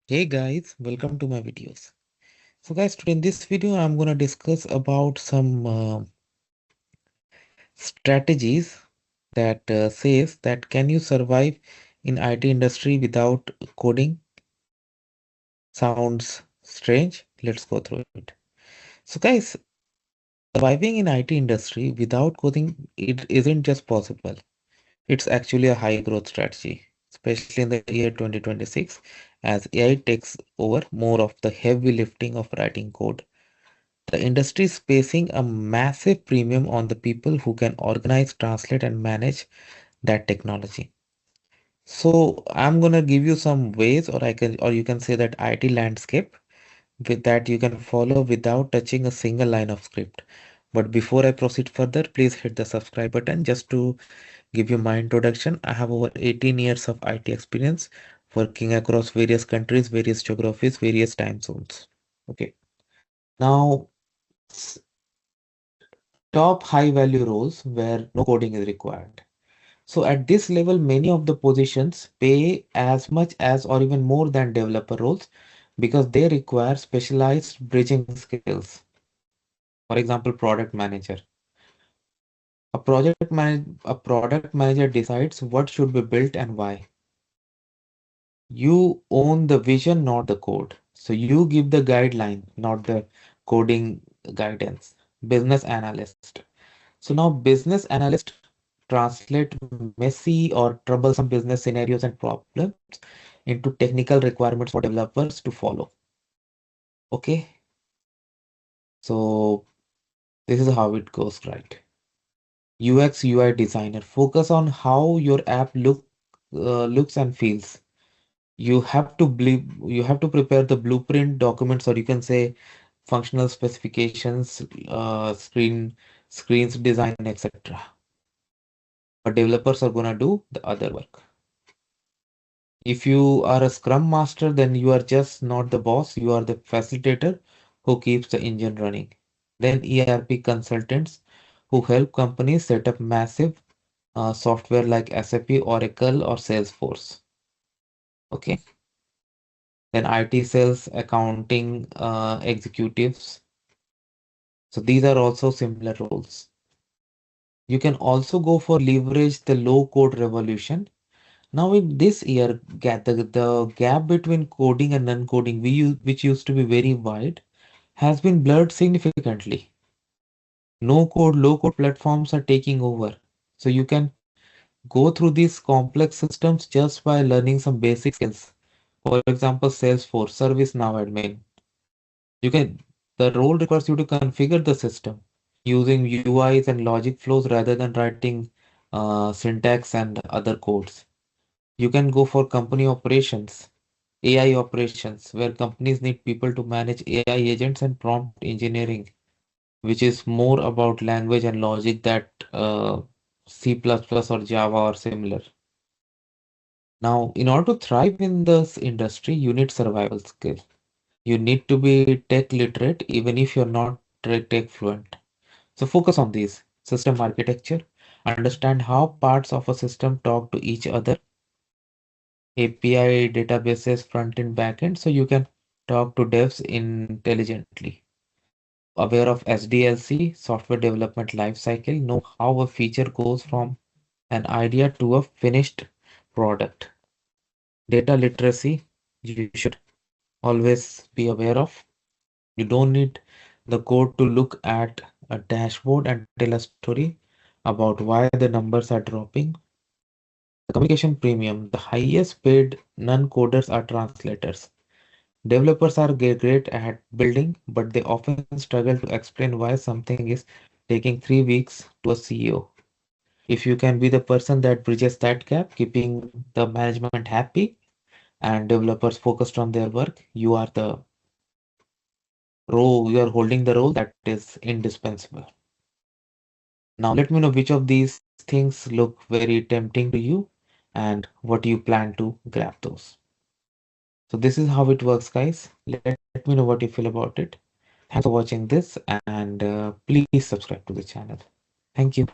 Hey guys, welcome to my videos. So guys, today in this video, I'm gonna discuss about some strategies that says that can you survive in IT industry without coding? Sounds strange. Let's go through it. So guys, surviving in IT industry without coding, it isn't just possible. It's actually a high growth strategy, especially in the year 2026, as AI takes over more of the heavy lifting of writing code. The industry is facing a massive premium on the people who can organize, translate, and manage that technology. So I'm gonna give you some ways, or you can say that IT landscape with that you can follow without touching a single line of script. But before I proceed further, please hit the subscribe button. Just to give you my introduction, I have over 18 years of IT experience working across various countries, various geographies, various time zones. Okay. Now, top high value roles where no coding is required. So at this level, many of the positions pay as much as or even more than developer roles because they require specialized bridging skills. For example, product manager. A product manager decides what should be built and why. You own the vision, not the code. So you give the guideline, not the coding guidance. Business analyst. So now business analyst translate messy or troublesome business scenarios and problems into technical requirements for developers to follow. Okay, so this is how it goes, right? UX UI designer focus on how your app looks and feels. You have to prepare the blueprint documents, or you can say functional specifications, screens design, etc. But developers are gonna do the other work. If you are a scrum master, then you are just not the boss, you are the facilitator who keeps the engine running. Then ERP consultants who help companies set up massive software like SAP, Oracle, or Salesforce. Okay. Then IT sales, accounting executives. So these are also similar roles. You can also go for leverage the low code revolution. Now in this year, the gap between coding and non-coding, which used to be very wide, has been blurred significantly. No code, low code platforms are taking over. So you can go through these complex systems just by learning some basic skills. For example, Salesforce, ServiceNow admin. You can the role requires you to configure the system using UIs and logic flows rather than writing syntax and other codes. You can go for company operations, AI operations, where companies need people to manage AI agents and prompt engineering, which is more about language and logic that C++ or Java or similar. Now, in order to thrive in this industry, you need survival skill. You need to be tech literate, even if you're not tech fluent. So focus on these system architecture, understand how parts of a system talk to each other, API, databases, front end, back end, so you can talk to devs intelligently. Aware of SDLC, software development lifecycle, know how a feature goes from an idea to a finished product. Data literacy, you should always be aware of. You don't need the code to look at a dashboard and tell a story about why the numbers are dropping. The communication premium, the highest paid non-coders are translators. Developers are great at building, but they often struggle to explain why something is taking 3 weeks to a CEO. If you can be the person that bridges that gap, keeping the management happy and developers focused on their work, you are holding the role that is indispensable. Now let me know which of these things look very tempting to you and what you plan to grab those. So this is how it works, guys. Let me know what you feel about it. Thanks for watching this and please subscribe to the channel. Thank you.